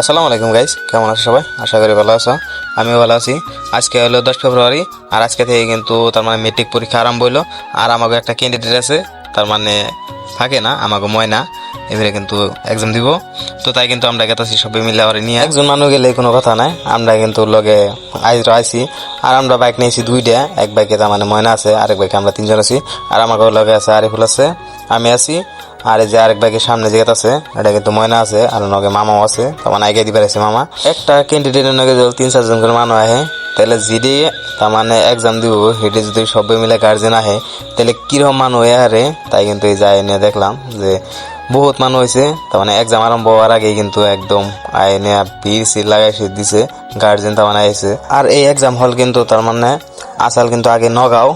আসসালামু আলাইকুম গাইস, কেমন আছো সবাই? আশা করি ভালো আছো। আমিও ভালো আছি। আজকে হলো 10 ফেব্রুয়ারি, আর আজকে থেকে কিন্তু তার মানে মেট্রিক পরীক্ষা আরম্ভ হইলো। আর আমাকে একটা ক্যান্ডিডেট আছে, তার মানে থাকে না আমাকে ময়না, এবারে কিন্তু এক্সাম দিব। তো তাই কিন্তু আমরা গেতাছি সবাই মিলে আর নিয়ে, একজন মানুষ গেলে কোনো কথা নাই, আমরা কিন্তু লগে আইছি। আর আমরা বাইক নিয়েছি দুইটা, এক বাইকে তার মানে ময়না আছে, আরেক বাইকে আমরা তিনজন আছি। আর আমাকে লগে আছে আরিফুল আছে, আমি আছি। আর এই যে আরেক ব্যাগের সামনে যে আছে এটা কিন্তু ময়না আছে, আর নগে মামাও আছে, তার মানে আগে দিবার আছে মামা। একটা ক্যান্ডিডেটের নগে যদি 3-4 জন করে মানুষ আহে, তাহলে জিডি তার মানে এক্সাম দিব, হেঁটে যদি সবাই মিলে গার্জেন আহে, তাহলে কিরকম মানুষ হয়ে হারে। তাই কিন্তু এই যাই নিয়ে দেখলাম যে বহুত মানুষ হয়েছে। তার মানে এক্সাম আরম্ভ হওয়ার আগেই কিন্তু একদম আইনে ভিড় সিট লাগাইছে দিছে, গার্জেন তার মানে আইছে। আর এই এক্সাম হল কিন্তু তার মানে আসাল কিন্তু আগে নগাঁও,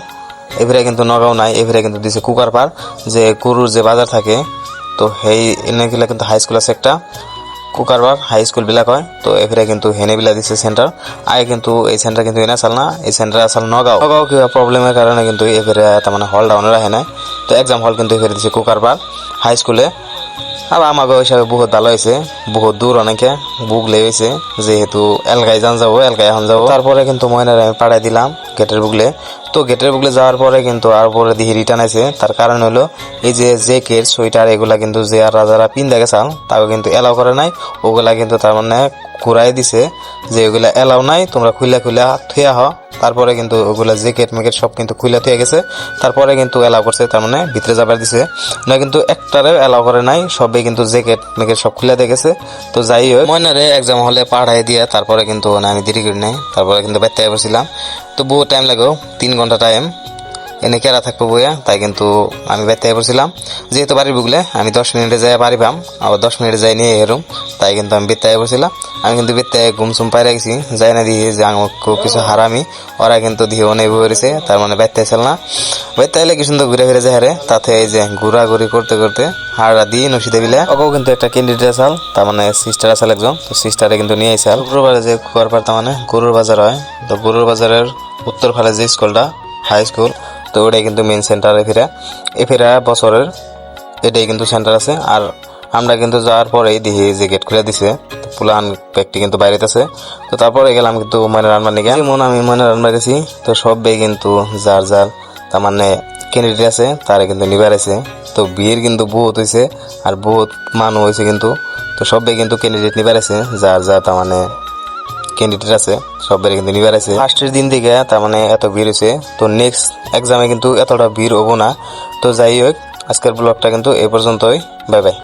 এবারে কিন্তু নগাঁও নাই, এবারে কিন্তু দিছে কুকারপাড়, যে গরুর যে বাজার থাকে। তো সেই এনেগুলা কিন্তু হাই স্কুল আছে একটা, কুকারপাড় হাই স্কুল বিলাক হয়। তো এবারে কিন্তু হেনে বিলা দিছে সেন্টার। আগে কিন্তু এই সেন্টার কিন্তু এনে আসাল না, এই সেন্টার আসাল নগাঁও। নগাঁও কিবা প্রবলেমের কারণে কিন্তু এবারে তার মানে হল ডাউনে রাখে নাই। তো এক্সাম হল কিন্তু এবারে দিছে কুকারপাড় হাই স্কুলে। আর আমাকে হিসাবে বহুত ভালো হয়েছে, বহুত দূর অনেকে বুকলে হয়েছে, যেহেতু এলকায় যান যাবো, এলকায় এখন যাবো। তারপরে কিন্তু ময়নার আমি পাঠাই দিলাম গেটের বুকলে। তো গেটের বুকলে যাওয়ার পরে কিন্তু আর পরে দিয়ে রিটার্ন আছে। তার কারণ হলো এই যে জ্যাকেট সোয়েটার এগুলা কিন্তু যে আর যারা পিন্দা গেছাল তাকে কিন্তু এলাও করে নাই, ওগুলা কিন্তু তার মানে ঘুরাই দিছে যে ওগুলা এলাও নাই, তোমরা খুলে থুয়া হ। তারপরে কিন্তু ওগুলা জ্যাকেট মেকেট সব কিন্তু খুলে থুয়ে গেছে, তারপরে কিন্তু এলাও করছে, তার মানে ভিতরে যাবার দিছে না, কিন্তু একটারেও এলাও করে নাই, সবে কিন্তু জ্যাকেট মেকেট সব খুলে দিয়ে গেছে। তো যাই হোক ময়নারে এক্সাম হলে পাঠাই দিয়ে তারপরে কিন্তু আমি দেরি করি নাই, তারপরে কিন্তু বেড়তে বসছিলাম। তো বহু টাইম লাগো, 3 ঘন্টা টাইম এনে কেরা থাকবো বইয়া, তাই কিন্তু আমি বেড়তে পড়ছিলাম। যেহেতু বাড়ির বুকলে আমি 10 মিনিটে যাই পারিবাম, আবার 10 মিনিটে যাই নিয়ে এরম, তাই কিন্তু আমি বেড়তে পড়ছিলাম। আমি কিন্তু বেড়তে ঘুমসুম পাই রাখছি, যাই না দিয়ে যে আমাকে কিছু হারামি, ওরা কিন্তু দিয়ে অনেক বলেছে, তার মানে বেড়তে ছিল না। বেড়তে এলে কি সুন্দর ঘুরে ফিরে যায় হারে, তাতে এই যে ঘোরাঘুরি করতে করতে হারা দিয়ে নসিতে বিলে ওকেও কিন্তু একটা ক্যান্ডিডেট আসাল, তার মানে সিস্টার আসাল একজন। তো সিস্টারে কিন্তু নিয়ে আইসাল শুক্রবারে যে কুয়ারপাড় তার মানে গরুর বাজার হয়। তো গরুর বাজারের উত্তর ফালে যে স্কুলটা হাই স্কুল, তো ওটাই কিন্তু মেন সেন্টারে ফেরা বছরের এটাই কিন্তু সেন্টার আছে। আর আমরা কিন্তু যাওয়ার পরেই দেখি যে গেট খুলে দিছে, পুলান ব্যক্তি কিন্তু বাইরে আছে। তো তারপরে গেলাম কিন্তু ময়না রান্না নিয়ে, যেমন আমি ময়না রান্না গেছি। তো সবাই কিন্তু যার যার তার মানে ক্যান্ডিডেট আছে তারা কিন্তু নিবার আছে। তো ভিড় কিন্তু বহুত হয়েছে, আর বহুত মানুষ হয়েছে কিন্তু। তো সবাই কিন্তু ক্যান্ডিডেট নিবার আছে, যার যার তার মানে ক্যান্ডিডেট আছে সবাই কিন্তু নিবার আছে। ফার্স্টের দিন থেকে তার মানে এত ভিড় হয়েছে, তো নেক্সট এক্সামে কিন্তু এতটা ভিড় হবো না। তো যাই হোক আজকের ব্লগটা কিন্তু এই পর্যন্তই, বাই বাই।